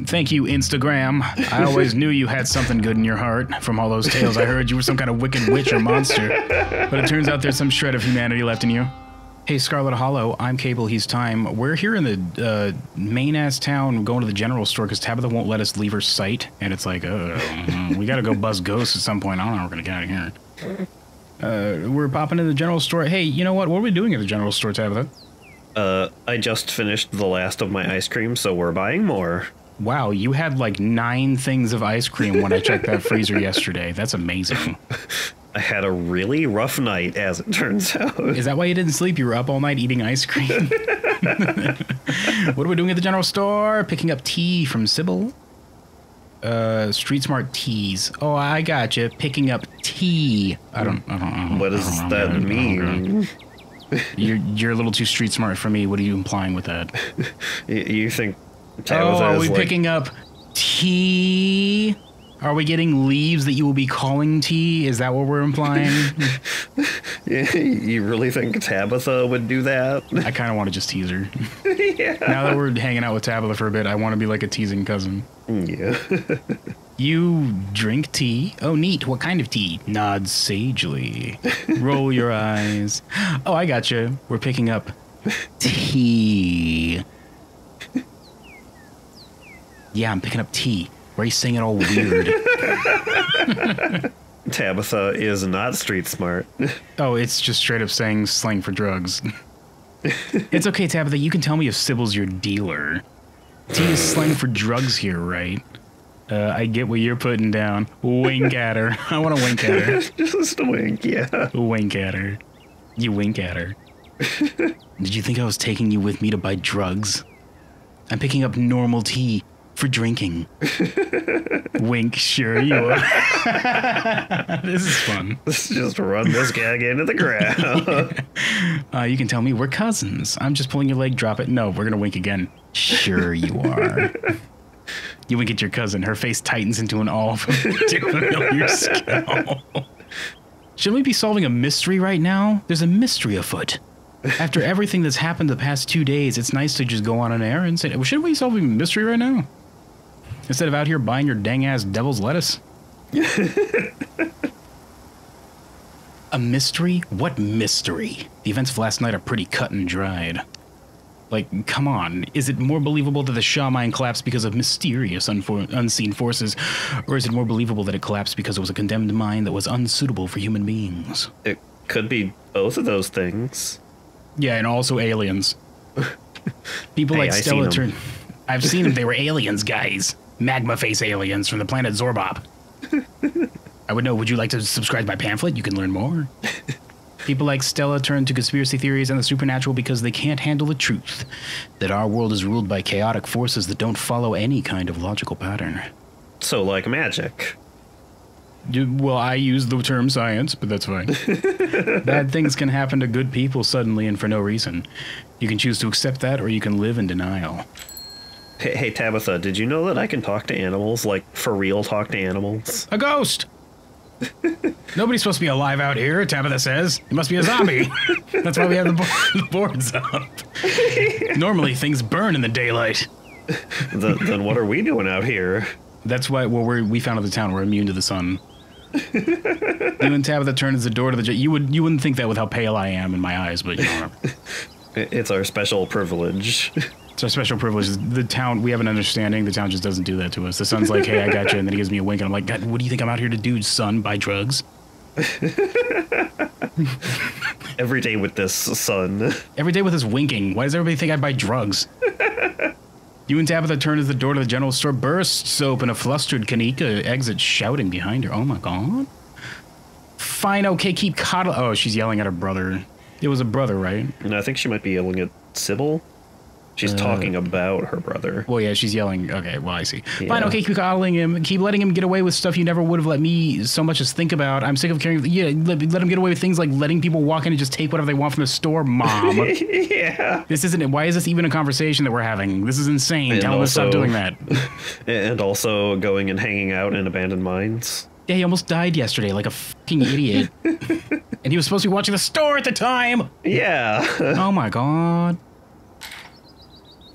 Thank you, Instagram. I always knew you had something good in your heart from all those tales I heard. You were some kind of wicked witch or monster. But it turns out there's some shred of humanity left in you. Hey, Scarlet Hollow, I'm Kabyl, he's Time. We're here in the main-ass town going to the general store because Tabitha won't let us leave her sight. And it's like, we gotta go buzz ghosts at some point. I don't know how we're gonna get out of here. We're popping in the general store. Hey, you know what? What are we doing at the general store, Tabitha? I just finished the last of my ice cream, so we're buying more. Wow, you had like 9 things of ice cream when I checked that freezer yesterday. That's amazing. I had a really rough night, as it turns out. Is that why you didn't sleep? You were up all night eating ice cream? What are we doing at the general store? Picking up tea from Sybil. Street Smart Teas. Oh, I gotcha. Picking up tea. I don't What does that mean? You're a little too street smart for me. What are you implying with that? You think Tabitha are is we like... picking up tea? Are we getting leaves that you will be calling tea? Is that what we're implying? You really think Tabitha would do that? I kind of want to just tease her. Yeah. Now that we're hanging out with Tabitha for a bit, I want to be like a teasing cousin. Yeah. You drink tea? Oh, neat. What kind of tea? Nod sagely. Roll your eyes. Oh, I gotcha. We're picking up tea. Yeah, I'm picking up tea. Why are you saying it all weird? Tabitha is not street smart. Oh, it's just straight up saying slang for drugs. It's okay, Tabitha. You can tell me if Sybil's your dealer. Tea is slang for drugs here, right? I get what you're putting down. Wink at her. I want to wink at her. Just a wink, yeah. Wink at her. You wink at her. Did you think I was taking you with me to buy drugs? I'm picking up normal tea for drinking. Wink, sure you are. This is fun. Let's just run this gag into the ground. You can tell me we're cousins. I'm just pulling your leg, drop it. No, we're gonna wink again. Sure you are. You wink at your cousin. Her face tightens into an all familiar scowl. Shouldn't we be solving a mystery right now? There's a mystery afoot. After everything that's happened the past 2 days, it's nice to just go on an errand and say, shouldn't we be solving a mystery right now? Instead of out here buying your dang-ass devil's lettuce. A mystery? What mystery? The events of last night are pretty cut and dried. Like, come on. Is it more believable that the Shaw mine collapsed because of mysterious unseen forces? Or is it more believable that it collapsed because it was a condemned mine that was unsuitable for human beings? It could be both of those things. Yeah, and also aliens. People Hey, like Stella Turn. I've seen them. They were aliens, guys. Magma face aliens from the planet Zorbop. I would know. Would you like to subscribe to my pamphlet? You can learn more. People like Stella turn to conspiracy theories and the supernatural because they can't handle the truth that our world is ruled by chaotic forces that don't follow any kind of logical pattern. So, like magic. Well, I use the term science, but that's fine. Bad things can happen to good people suddenly and for no reason. You can choose to accept that, or you can live in denial. Hey, Tabitha, did you know that I can talk to animals? Like, for real talk to animals? A ghost! Nobody's supposed to be alive out here, Tabitha says. It must be a zombie. That's why we have the boards up. Normally, things burn in the daylight. Then what are we doing out here? That's why, well, we found out the town. We're immune to the sun. You and Tabitha turned as the door to the... You wouldn't think that with how pale I am in my eyes, but you know. It's our special privilege. It's our special privilege. The town, we have an understanding. The town just doesn't do that to us. The sun's like, hey, I got you. And then he gives me a wink. And I'm like, God, what do you think I'm out here to do, son? Buy drugs? Every day with this sun. Every day with this winking. Why does everybody think I buy drugs? You and Tabitha turn as the door to the general store bursts open. A flustered Kanika exits shouting behind her. Oh, my God. Fine, okay, keep coddling. Oh, she's yelling at her brother. It was a brother, right? And I think she might be yelling at Sybil. She's talking about her brother. Well, yeah, she's yelling. Okay, well, I see. Yeah. Fine, okay, keep coddling him. Keep letting him get away with stuff you never would have let me so much as think about. I'm sick of carrying... Yeah, let him get away with things like letting people walk in and just take whatever they want from the store, Mom. Yeah. This isn't... Why is this even a conversation that we're having? This is insane. Tell him to stop doing that. And also going and hanging out in abandoned mines. Yeah, he almost died yesterday like a fucking idiot. And he was supposed to be watching the store at the time. Yeah. Oh, my God.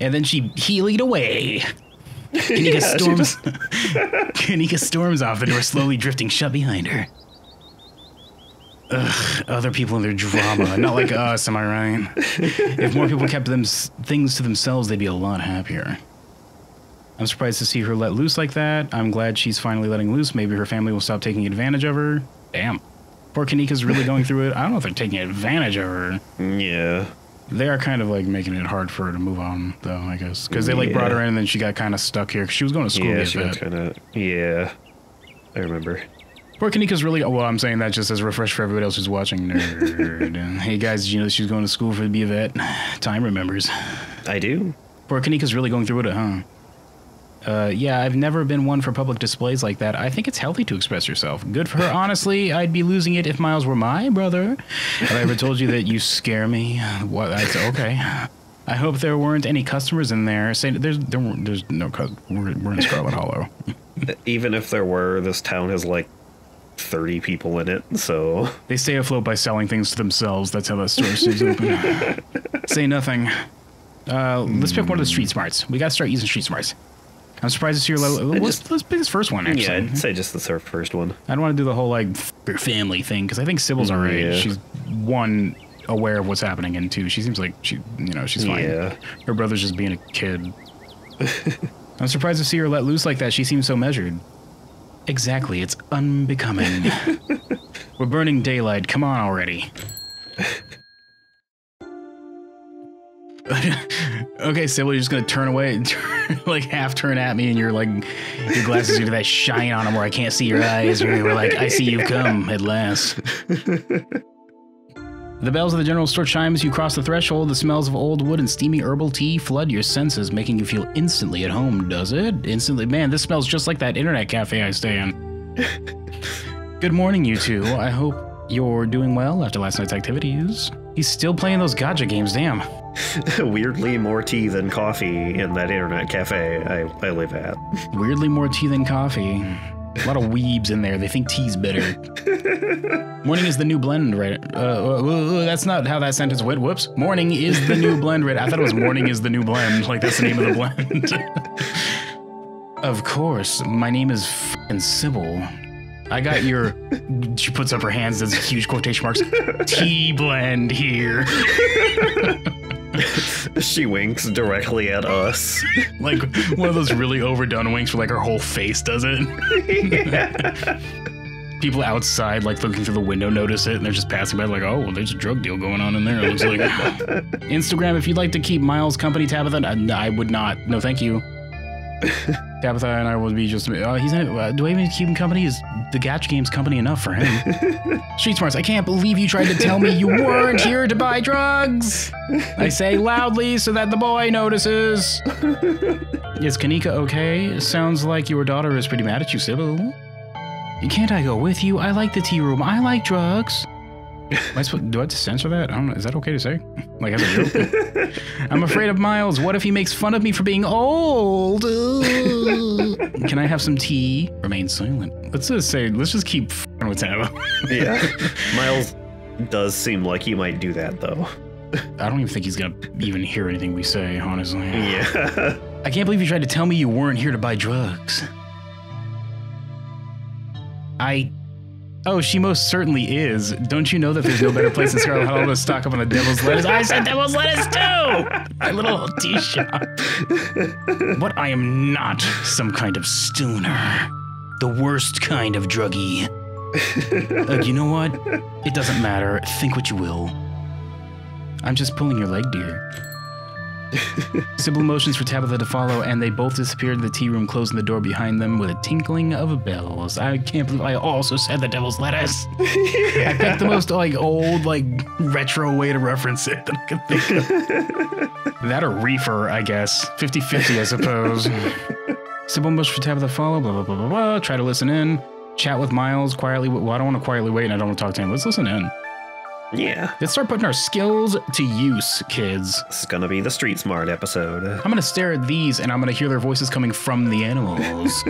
And then she heeled away. Kanika storms. Kanika storms off, the door slowly drifting shut behind her. Ugh, other people and their drama, not like us, am I right? If more people kept things to themselves, they'd be a lot happier. I'm surprised to see her let loose like that. I'm glad she's finally letting loose. Maybe her family will stop taking advantage of her. Damn. Poor Kanika's really going through it. I don't know if they're taking advantage of her. Yeah. They are kind of like making it hard for her to move on, though, I guess. Because they like brought her in and then she got kind of stuck here. Cause she was going to school. Yeah, she was kind of. Yeah. I remember. Poor Kanika's really, well, I'm saying that just as a refresh for everybody else who's watching. Nerd. Hey guys, you know she was going to school to be a vet? Time remembers. I do. Poor Kanika's really going through it, huh? Yeah, I've never been one for public displays like that. I think it's healthy to express yourself. Good for her. Honestly, I'd be losing it if Miles were my brother. Have I ever told you that you scare me? What? Okay. I hope there weren't any customers in there. Say there's no we're in Scarlet Hollow. Even if there were, this town has like 30 people in it, so they stay afloat by selling things to themselves. That's how that store stays open. Say nothing. Let's pick one of the street smarts. We gotta start using street smarts. I'm surprised to see your let's pick this first one, actually. Yeah, I'd say just the first one. I don't want to do the whole like your family thing because I think Sybil's alright. Yeah. She's one aware of what's happening, and two, she seems like she's fine. Yeah. Her brother's just being a kid. I'm surprised to see her let loose like that. She seems so measured. Exactly, it's unbecoming. We're burning daylight. Come on already. Okay, Sybil, you're just gonna turn away, like half turn at me, and you're like, your glasses do that shine on them where I can't see your eyes. We're like, I see you've come at last. The bells of the general store chime as you cross the threshold. The smells of old wood and steamy herbal tea flood your senses, making you feel instantly at home. Does it? Instantly? Man, this smells just like that internet cafe I stay in. Good morning, you two. I hope you're doing well after last night's activities. He's still playing those gacha games, damn. Weirdly more tea than coffee in that internet cafe I live at. Weirdly more tea than coffee. A lot of weebs in there. They think tea's better. Morning is the new blend, right? That's not how that sentence went. Whoops. Morning is the new blend, right? I thought it was morning is the new blend. Like, that's the name of the blend. Of course. My name is f***ing Sybil. I got your... She puts up her hands, does huge quotation marks. Tea blend here. She winks directly at us. Like one of those really overdone winks where like her whole face does it. Yeah. People outside like looking through the window notice it and they're just passing by like, oh, well, there's a drug deal going on in there. It looks like. Instagram, if you'd like to keep Miles company, Tabitha, I would not. No, thank you. Tabitha and I would be just, he's in, do I even keep him company? Is the gacha games company enough for him? Street Smarts, I can't believe you tried to tell me you weren't here to buy drugs. I say loudly so that the boy notices. Is Kanika okay? Sounds like your daughter is pretty mad at you, Sybil. Can't I go with you? I like the tea room. I like drugs. Do I have to censor that? I don't know. Is that okay to say? Like, as a joke? I'm afraid of Miles. What if he makes fun of me for being old? Can I have some tea? Remain silent. Let's just keep f***ing with Tabitha. Yeah. Miles does seem like he might do that, though. I don't even think he's gonna even hear anything we say, honestly. Yeah. I can't believe you tried to tell me you weren't here to buy drugs. Oh, she most certainly is. Don't you know that there's no better place in Scarlet Hollow to stock up on the devil's lettuce? I said devil's lettuce too! My little tea shop. But I am not some kind of stoner. The worst kind of druggie. You know what? It doesn't matter. Think what you will. I'm just pulling your leg, dear. Simple motions for Tabitha to follow, and they both disappeared in the tea room, closing the door behind them with a tinkling of bells. I can't believe I also said the devil's lettuce. I picked the most old, retro way to reference it that I could think of. That or reefer, I guess. 50-50, I suppose. Simple motion for Tabitha to follow, blah, blah, blah, blah, blah. Try to listen in. Chat with Miles quietly. Well, I don't want to quietly wait, and I don't want to talk to him. Let's listen in. Yeah. Let's start putting our skills to use, kids. This is gonna be the Street Smart episode. I'm gonna stare at these and I'm gonna hear their voices coming from the animals.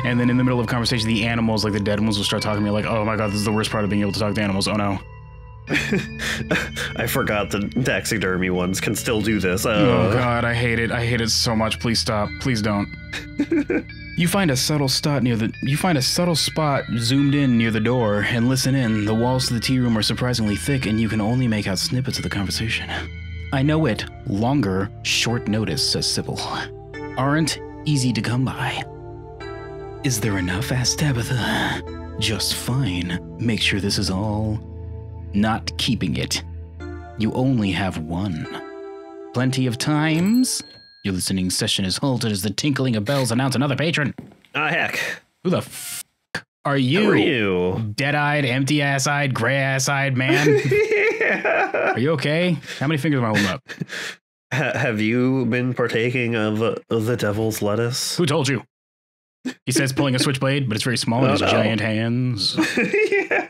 And then in the middle of conversation, the animals, like the dead ones, will start talking to me like, oh my god, this is the worst part of being able to talk to animals. Oh no. I forgot the taxidermy ones can still do this. Oh God, I hate it. I hate it so much. Please stop. Please don't. You find a subtle spot zoomed in near the door and listen in. The walls to the tea room are surprisingly thick and you can only make out snippets of the conversation. I know it. Longer, short notice, says Sybil. Aren't easy to come by. Is there enough? Asked Tabitha. Just fine. Make sure this is all. Not keeping it. You only have one. Plenty of times. Your listening session is halted as the tinkling of bells announce another patron. Ah, heck. Who the f*** are you? Who are you? Dead-eyed, empty-ass-eyed, gray-ass-eyed man? Yeah. Are you okay? How many fingers am I holding up? Have you been partaking of the devil's lettuce? Who told you? He says pulling a switchblade, but it's very small in his giant hands. Yeah.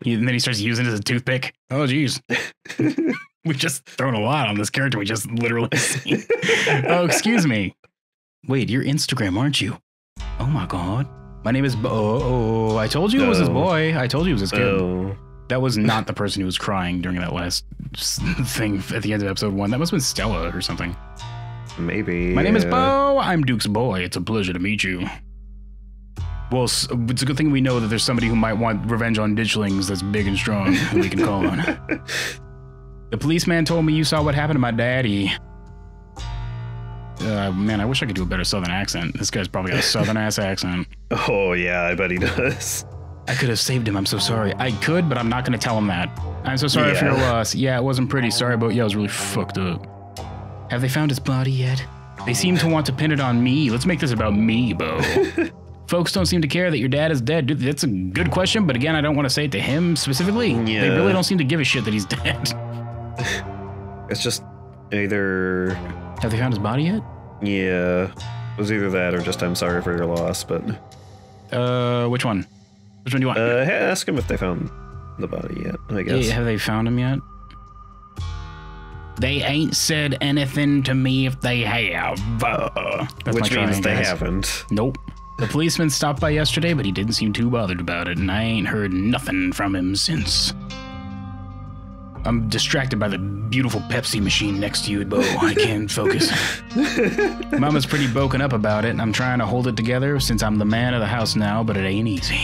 And then he starts using it as a toothpick. Oh, geez. We've just thrown a lot on this character we just literally seen. Oh, excuse me. Wait, you're Instagram, aren't you? Oh, my God. My name is Oh, I told you it was his boy. I told you it was his kid. That was not the person who was crying during that last thing at the end of episode 1. That must have been Stella or something. Maybe. My name is Bo. I'm Duke's boy. It's a pleasure to meet you. Well, it's a good thing we know that there's somebody who might want revenge on ditchlings that's big and strong who we can call on. The policeman told me you saw what happened to my daddy. Man, I wish I could do a better southern accent. This guy's probably got a southern-ass accent. Oh, yeah, I bet he does. I could have saved him. I'm so sorry. I could, but I'm not going to tell him that. I'm so sorry for your loss. Yeah, it wasn't pretty. Sorry, but yeah, it was really fucked up. Have they found his body yet? They seem to want to pin it on me. Let's make this about me, Bo. Folks don't seem to care that your dad is dead. Dude, that's a good question, but again, I don't want to say it to him specifically. Yeah. They really don't seem to give a shit that he's dead. It's just either... Have they found his body yet? Yeah. It was either that or just I'm sorry for your loss, but... Which one? Which one do you want? Ask him if they found the body yet, I guess. Yeah, have they found him yet? They ain't said anything to me if they have. Which means they haven't. Nope. The policeman stopped by yesterday, but he didn't seem too bothered about it, and I ain't heard nothing from him since. I'm distracted by the beautiful Pepsi machine next to you, Bo. I can't focus. Mama's pretty broken up about it, and I'm trying to hold it together since I'm the man of the house now, but it ain't easy.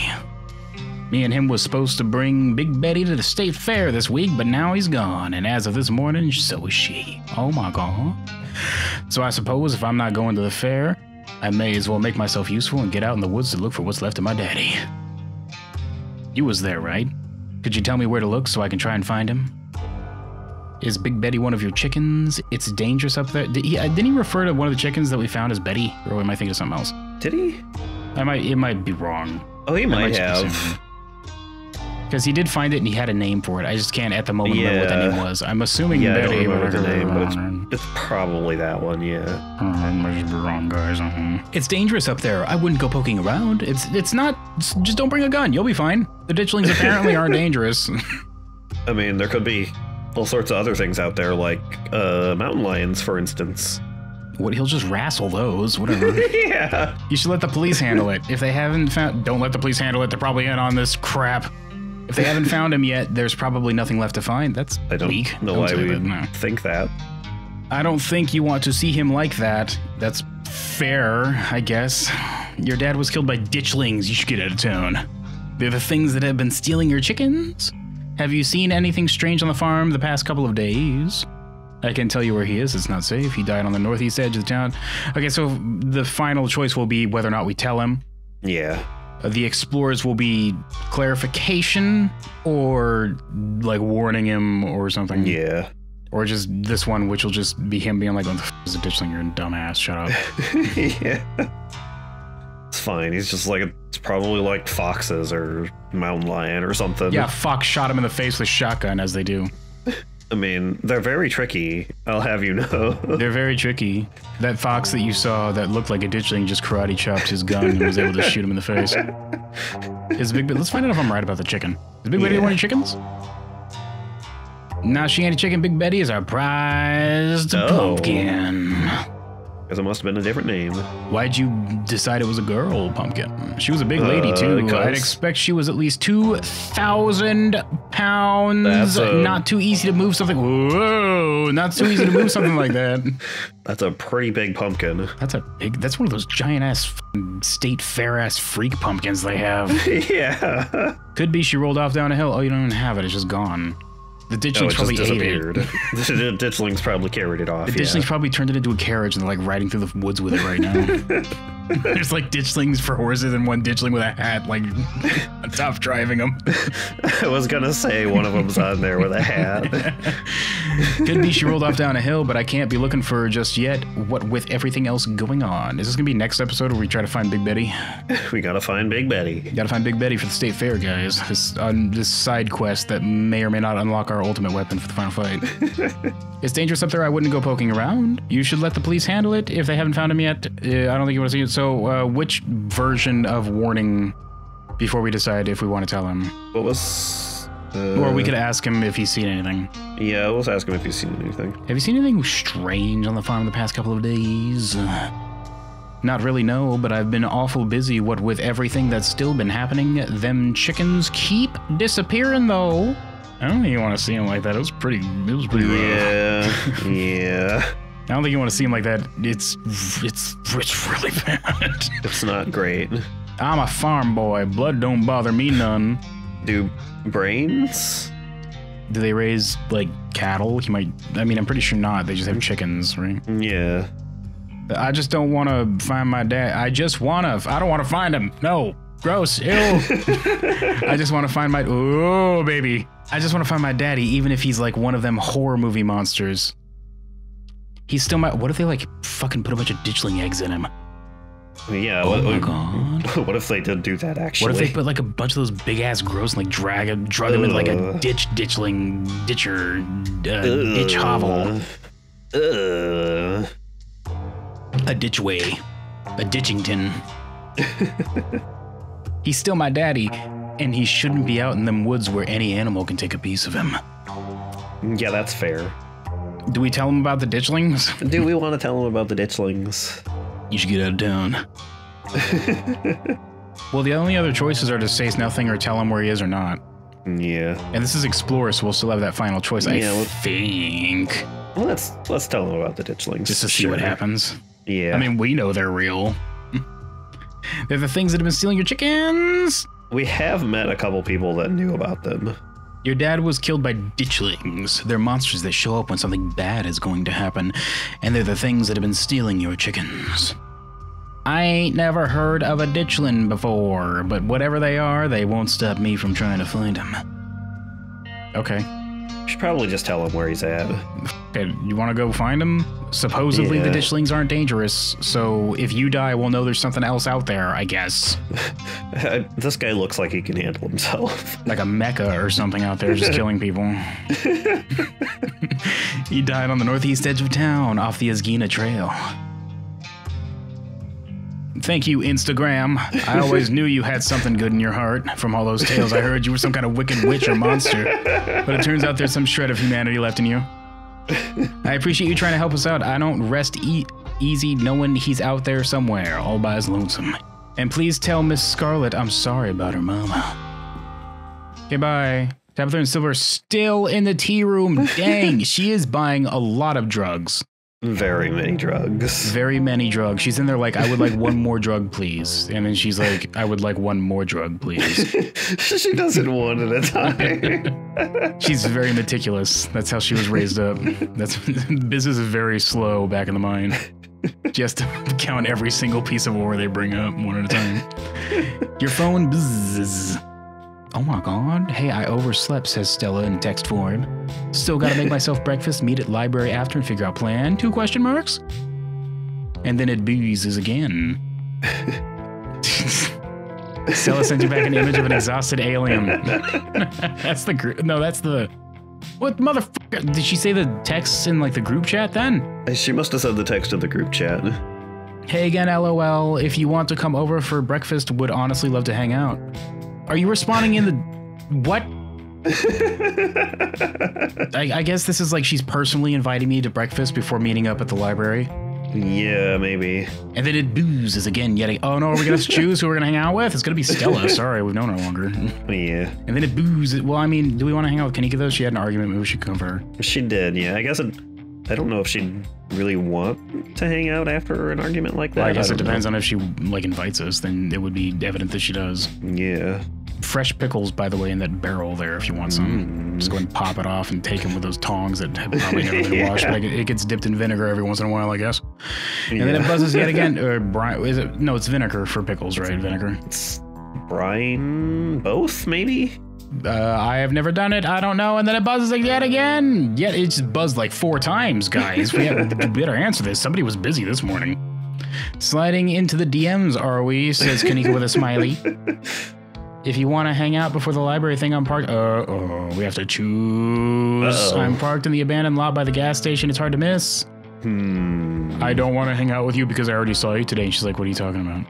Me and him was supposed to bring Big Betty to the state fair this week, but now he's gone, and as of this morning, so is she. Oh my God. So I suppose if I'm not going to the fair, I may as well make myself useful and get out in the woods to look for what's left of my daddy. You was there, right? Could you tell me where to look so I can try and find him? Is Big Betty one of your chickens? It's dangerous up there. Didn't he refer to one of the chickens that we found as Betty? Or am I thinking of something else? Did he? It might be wrong. Oh, he might have. Because he did find it and he had a name for it. I just can't at the moment remember what that name was. I'm assuming Betty. I don't remember the name, but it's probably that one, yeah. I might be wrong, guys. It's dangerous up there. I wouldn't go poking around. It's not... Just don't bring a gun. You'll be fine. The ditchlings apparently aren't dangerous. I mean, there could be all sorts of other things out there, like mountain lions, for instance. What? He'll just wrestle those, whatever. Yeah. You should let the police handle it. If they haven't found... Don't let the police handle it. They're probably in on this crap. If they haven't found him yet, there's probably nothing left to find. That's I don't weak. know why we think that. I don't think you want to see him like that. That's fair, I guess. Your dad was killed by ditchlings. You should get out of town. They're the things that have been stealing your chickens. Have you seen anything strange on the farm the past couple of days? I can tell you where he is. It's not safe. He died on the northeast edge of the town. Okay, so the final choice will be whether or not we tell him. Yeah. The explorers will be clarification or like warning him or something. Yeah. Or just this one, which will just be him being like, "What the f is a ditchling? You're a dumbass. Shut up." Yeah. It's fine. He's just like, it's probably like foxes or mountain lion or something. Yeah, fox shot him in the face with a shotgun, as they do. I mean, they're very tricky, I'll have you know. They're very tricky. That fox that you saw that looked like a ditchling just karate chopped his gun and was able to shoot him in the face. Let's find out if I'm right about the chicken. Is Big Betty one of your chickens? Nah, she ain't a chicken. Big Betty is our prized pumpkin. Because it must have been a different name. Why'd you decide it was a girl, Pumpkin? She was a big lady, too. I'd expect she was at least 2,000 pounds. Not too easy to move something. Whoa, not too easy to move something like that. That's a pretty big pumpkin. That's one of those giant-ass state fair-ass freak pumpkins they have. Yeah. Could be she rolled off down a hill. Oh, you don't even have it. It's just gone. The ditchlings probably disappeared. The ditchlings probably carried it off. The ditchlings probably turned it into a carriage and they're like riding through the woods with it right now. There's like ditchlings for horses and one ditchling with a hat, like on top driving them. I was gonna say one of them's on there with a hat. Could be she rolled off down a hill, but I can't be looking for her just yet. What with everything else going on? Is this gonna be next episode where we try to find Big Betty? We gotta find Big Betty. Gotta find Big Betty for the state fair, guys. This side quest that may or may not unlock our ultimate weapon for the final fight. It's dangerous up there. I wouldn't go poking around. You should let the police handle it if they haven't found him yet. I don't think you want to see it. So, which version of warning before we decide if we want to tell him? What was... or we could ask him if he's seen anything. Yeah, let's ask him if he's seen anything. Have you seen anything strange on the farm the past couple of days? Not really, no, but I've been awful busy, what with everything that's still been happening. Them chickens keep disappearing, though. I don't think you want to see him like that. It was pretty rough. Yeah, yeah. I don't think you want to see him like that. It's really bad. It's not great. I'm a farm boy. Blood don't bother me none. Do brains? Do they raise, like, cattle? I'm pretty sure not. They just have chickens, right? Yeah. I just don't want to find my dad. I don't want to find him. No. Gross. Ew. I just want to find baby. I just want to find my daddy, even if he's like one of them horror movie monsters. He's still what if they like fucking put a bunch of ditchling eggs in him? Yeah. Oh my god. What if they did do that, actually? What if they put like a bunch of those big ass gross and like drug him into like a ditch hovel. A ditchway. A ditchington. He's still my daddy, and he shouldn't be out in them woods where any animal can take a piece of him. Yeah, that's fair. Do we tell him about the ditchlings? Do we want to tell him about the ditchlings? You should get out of town. Well, the only other choices are to say nothing or tell him where he is or not. Yeah. And this is Explorer, so we'll still have that final choice, I think. Well, let's tell him about the ditchlings. Just to see what happens. Yeah. I mean, we know they're real. They're the things that have been stealing your chickens. We have met a couple people that knew about them. Your dad was killed by ditchlings. They're monsters that show up when something bad is going to happen, and they're the things that have been stealing your chickens. I ain't never heard of a ditchling before, but whatever they are, they won't stop me from trying to find them. Okay. We should probably just tell him where he's at. Okay, you want to go find him? Supposedly the ditchlings aren't dangerous, so if you die, we'll know there's something else out there, I guess. This guy looks like he can handle himself. Like a mecha or something out there just killing people. He died on the northeast edge of town, off the Asgina Trail. Thank you, Instagram. I always knew you had something good in your heart from all those tales I heard. You were some kind of wicked witch or monster. But it turns out there's some shred of humanity left in you. I appreciate you trying to help us out. I don't rest easy knowing he's out there somewhere, all by his lonesome. And please tell Miss Scarlet I'm sorry about her mama. Okay, bye. Tabitha and Silver still in the tea room. Dang, she is buying a lot of drugs. Very many drugs. Very many drugs. She's in there like, I would like one more drug, please. And then she's like, I would like one more drug, please. She does it one at a time. She's very meticulous. That's how she was raised up. Business is very slow back in the mine. Just to count every single piece of ore they bring up one at a time. Your phone bzzz. Oh my god. Hey, I overslept, says Stella in text form. Still gotta make myself breakfast, meet at library after and figure out plan. 2 question marks? And then it beezes again. Stella sent you back an image of an exhausted alien. That's the group. No, that's the... What motherfucker? Did she say the texts in like the group chat then? She must have said the text in the group chat. Hey again, LOL. If you want to come over for breakfast, would honestly love to hang out. Are you responding in the... What? I guess this is like she's personally inviting me to breakfast before meeting up at the library. Yeah, maybe. And then it boozes again, oh no, are we gonna choose who we're gonna hang out with? It's gonna be Stella. Sorry, we've known her longer. Yeah. And then it boozes. Well, I mean, do we want to hang out with Kanika though? She had an argument. Maybe we should come for her. She did, yeah. I guess I don't know if she'd really want to hang out after an argument like that. Well, I guess it depends on if she like invites us. Then it would be evident that she does. Yeah. Fresh pickles, by the way, in that barrel there. If you want some, just go ahead and pop it off and take them with those tongs that have probably never been washed. But it gets dipped in vinegar every once in a while, I guess. And then it buzzes yet again. Or brine? Is it? No, it's vinegar for pickles, right? Vinegar. It's brine. Both, maybe. I have never done it. I don't know. And then it buzzes yet again. Yet it just buzzed like 4 times, guys. We better answer this. Somebody was busy this morning. Sliding into the DMs, are we? Says Kanika with a smiley. If you want to hang out before the library thing, I'm parked. We have to choose. I'm parked in the abandoned lot by the gas station. It's hard to miss. I don't want to hang out with you because I already saw you today. And she's like, what are you talking about?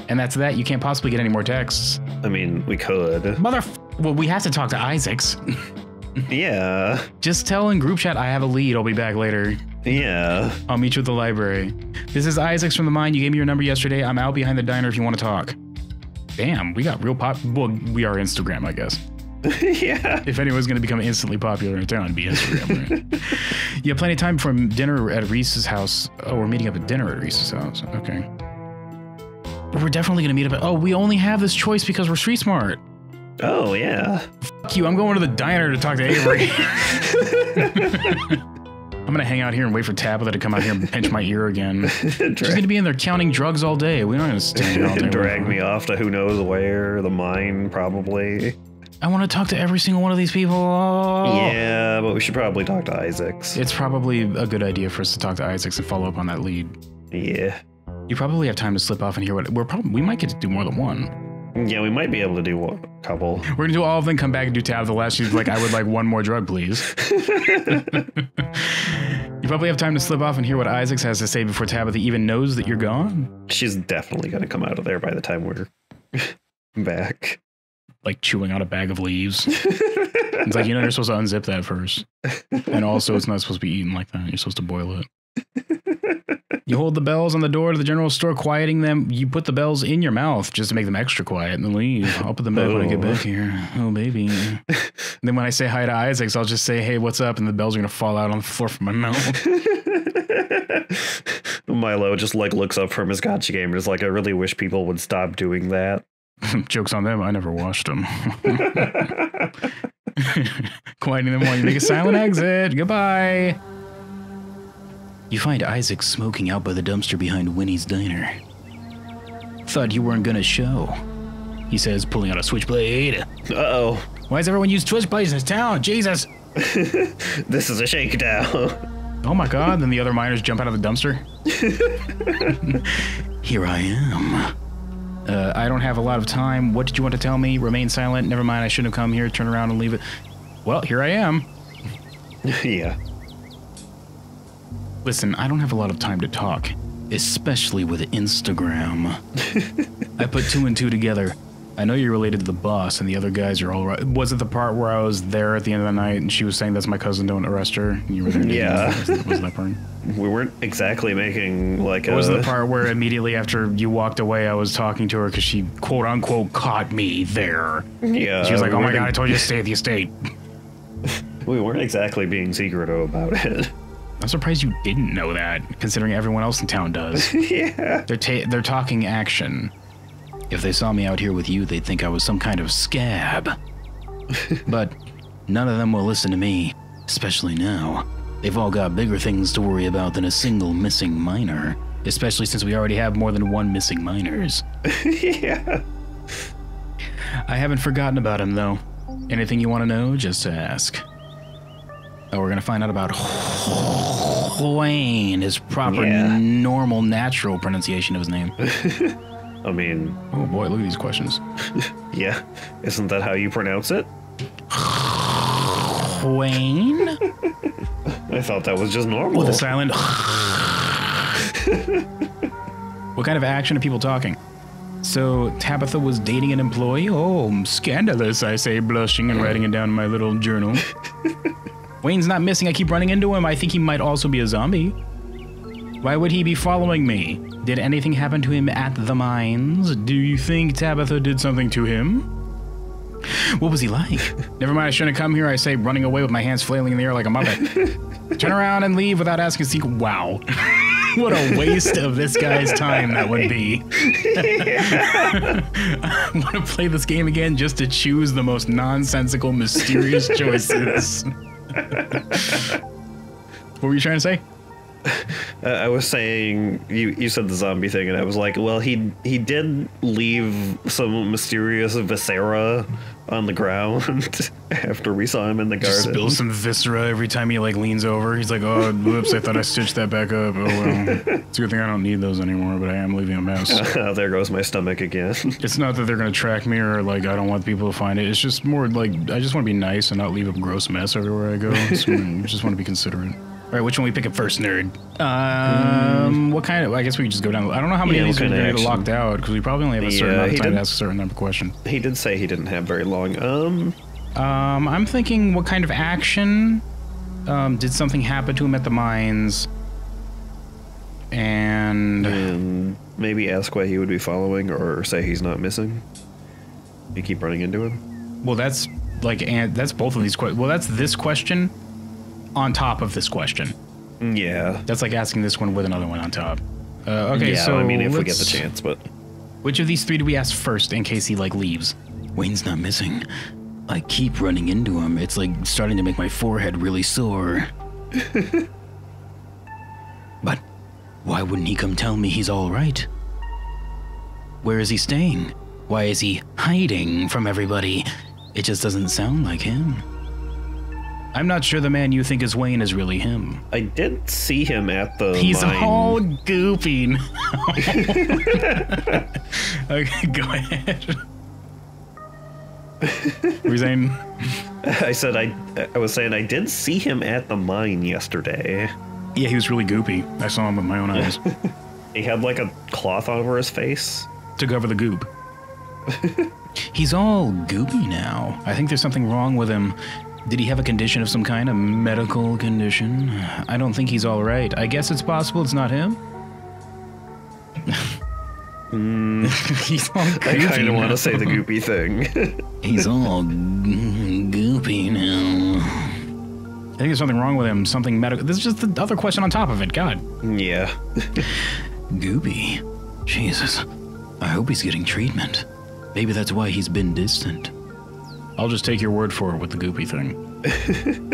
And that's that. You can't possibly get any more texts. I mean, we could. Well, we have to talk to Isaacs. Yeah. Just tell in group chat, I have a lead. I'll be back later. Yeah. I'll meet you at the library. This is Isaacs from the mine. You gave me your number yesterday. I'm out behind the diner if you want to talk. Damn, we got real well, we are Instagram, I guess. Yeah. If anyone's going to become instantly popular in town, it'd be Instagram, right? You have plenty of time for dinner at Reese's house. Oh, we're meeting up at dinner at Reese's house. Okay. We're definitely going to meet up at... Oh, we only have this choice because we're street smart. Oh, yeah. Fuck you, I'm going to the diner to talk to Avery. I'm going to hang out here and wait for Tabitha to come out here and pinch my ear again. She's going to be in there counting drugs all day. We're not going to stand here all day. Drag me off to who knows where, the mine, probably. I want to talk to every single one of these people. Yeah, but we should probably talk to Isaacs. It's probably a good idea for us to talk to Isaacs and follow up on that lead. Yeah. You probably have time to slip off and hear what... We might get to do more than one. Yeah, we might be able to do a couple. We're going to do all of them, come back and do Tab. The last, she's like, I would like one more drug, please. You probably have time to slip off and hear what Isaacs has to say before Tabitha even knows that you're gone. She's definitely going to come out of there by the time we're back. Like chewing out a bag of leaves. It's like, you're supposed to unzip that first. And also, it's not supposed to be eaten like that. You're supposed to boil it. You hold the bells on the door to the general store, quieting them. You put the bells in your mouth just to make them extra quiet and then leave. I'll put them back when I get back here. Oh, baby. And then when I say hi to Isaacs, I'll just say, hey, what's up? And the bells are going to fall out on the floor from my mouth. Milo just like looks up from his gotcha game and is like, I really wish people would stop doing that. Joke's on them. I never washed them. Quieting them while you make a silent exit. Goodbye. You find Isaac smoking out by the dumpster behind Winnie's diner. Thought you weren't gonna show, he says, pulling out a switchblade. Uh-oh. Why does everyone use switchblades in this town? Jesus! This is a shakedown. Oh my god, then the other miners jump out of the dumpster. Here I am. I don't have a lot of time. What did you want to tell me? Remain silent. Never mind, I shouldn't have come here. Turn around and leave it. Well, here I am. Yeah. Listen, I don't have a lot of time to talk, especially with Instagram. I put 2 and 2 together. I know you're related to the boss and the other guys are all right. Was it the part where I was there at the end of the night and she was saying that's my cousin, don't arrest her? And you were there. Yeah. Was that part? We weren't exactly making like a... Was the part where immediately after you walked away, I was talking to her because she quote unquote caught me there. Yeah. She was like, oh my god, I told you to stay at the estate. We weren't exactly being secretive about it. I'm surprised you didn't know that, considering everyone else in town does. Yeah. They're talking action. If they saw me out here with you, they'd think I was some kind of scab. But none of them will listen to me, especially now. They've all got bigger things to worry about than a single missing miner, especially since we already have more than 1 missing miners. Yeah. I haven't forgotten about him, though. Anything you want to know, just ask. Oh, we're gonna find out about Wayne, his proper, normal, natural pronunciation of his name. I mean... Oh boy, look at these questions. Yeah, isn't that how you pronounce it? Wayne? I thought that was just normal. With a silent... What kind of action are people talking? So, Tabitha was dating an employee? Oh, scandalous, I say, blushing and writing it down in my little journal. Wayne's not missing. I keep running into him. I think he might also be a zombie. Why would he be following me? Did anything happen to him at the mines? Do you think Tabitha did something to him? What was he like? Never mind, I shouldn't have come here, I say, running away with my hands flailing in the air like a muppet. Turn around and leave without asking a single... Wow. What a waste of this guy's time that would be. I want to play this game again just to choose the most nonsensical, mysterious choices. What were you trying to say? I was saying, you said the zombie thing, and I was like, well, he did leave some mysterious viscera on the ground after we saw him in the garden. Just spills some viscera every time he like leans over. He's like, oh, whoops, I thought I stitched that back up. Oh well, it's a good thing I don't need those anymore, but I am leaving a mess. There goes my stomach again. It's not that they're gonna track me or like I don't want people to find it. It's just more like I just want to be nice and not leave a gross mess everywhere I go. So I just want to be considerate. All right, which one we pick up first, nerd? What kind of... I guess we could just go down... I don't know how many of these are going to get locked out, because we probably only have a certain amount of time to ask a certain number of questions. He did say he didn't have very long. I'm thinking what kind of action? Did something happen to him at the mines? And maybe ask why he would be following, or say he's not missing. You keep running into him? Well, that's like... that's both of these questions. Well, that's this question... on top of this question. Yeah. That's like asking this one with another one on top. Okay, yeah, so I mean, if we get the chance, but... Which of these three do we ask first in case he, like, leaves? Wayne's not missing. I keep running into him. It's, like, starting to make my forehead really sore. But why wouldn't he come tell me he's all right? Where is he staying? Why is he hiding from everybody? It just doesn't sound like him. I'm not sure the man you think is Wayne is really him. I did see him at the He's mine. all goopy now. Okay, go ahead. What were you saying? I said I was saying I did see him at the mine yesterday. Yeah, he was really goopy. I saw him with my own eyes. He had like a cloth over his face. To cover the goop. He's all goopy now. I think there's something wrong with him. Did he have a condition of some kind, a medical condition? I don't think he's all right. I guess it's possible it's not him. He's all goopy. I kind of want to say the goopy thing. He's all goopy now. I think there's something wrong with him. Something medical. This is just the other question on top of it. God. Yeah. Goopy. Jesus. I hope he's getting treatment. Maybe that's why he's been distant. I'll just take your word for it with the goopy thing.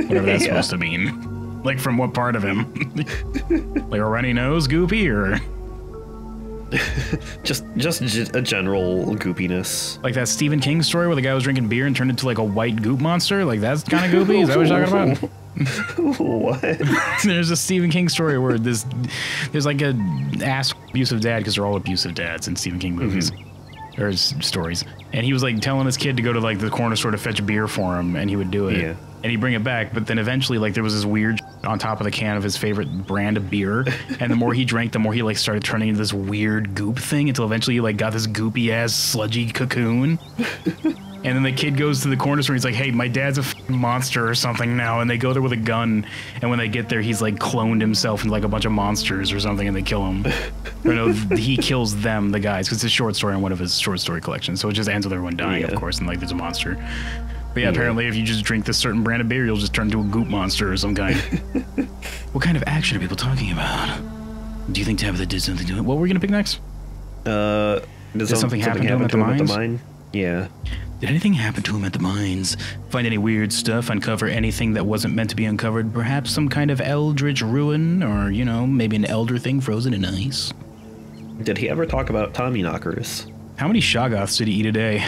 Whatever that's supposed to mean. Like, from what part of him? Like a runny nose goopy, or...? just a general goopiness. Like that Stephen King story where the guy was drinking beer and turned into, like, a white goop monster? Like, that's kind of goopy? Is that what you're talking about? What? There's a Stephen King story where there's like a abusive dad, because they're all abusive dads in Stephen King movies. Or his stories. And he was like telling his kid to go to like the corner store to fetch beer for him, and he would do it. Yeah. And he'd bring it back, but then eventually like there was this weird on top of the can of his favorite brand of beer, and the more he drank, the more he like started turning into this weird goop thing, until eventually he like got this goopy ass sludgy cocoon. And then the kid goes to the corner store and he's like, hey, my dad's a monster or something now. And they go there with a gun. And when they get there, he's like cloned himself into like a bunch of monsters or something, and they kill him. Or no, he kills them, the guys, because it's a short story on one of his short story collections. So it just ends with everyone dying, of course, and like there's a monster. But yeah, apparently if you just drink this certain brand of beer, you'll just turn into a goop monster or some kind. What kind of action are people talking about? Do you think Tabitha did something to it? What were we going to pick next? Did something happen to him at the mines? Mine? Yeah. Did anything happen to him at the mines? Find any weird stuff? Uncover anything that wasn't meant to be uncovered? Perhaps some kind of eldritch ruin? Or, you know, maybe an elder thing frozen in ice? Did he ever talk about Tommy knockers? How many Shoggoths did he eat a day?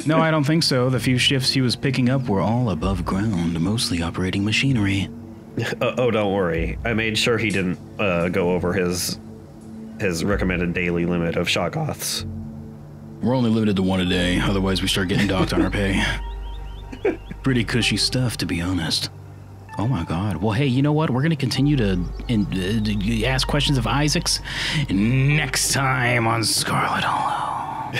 No, I don't think so. The few shifts he was picking up were all above ground, mostly operating machinery. Oh, don't worry. I made sure he didn't go over his recommended daily limit of Shoggoths. We're only limited to one a day, otherwise we start getting docked on our pay. Pretty cushy stuff, to be honest. Oh my god. Well, hey, you know what? We're going to continue to ask questions of Isaacs next time on Scarlet Hollow.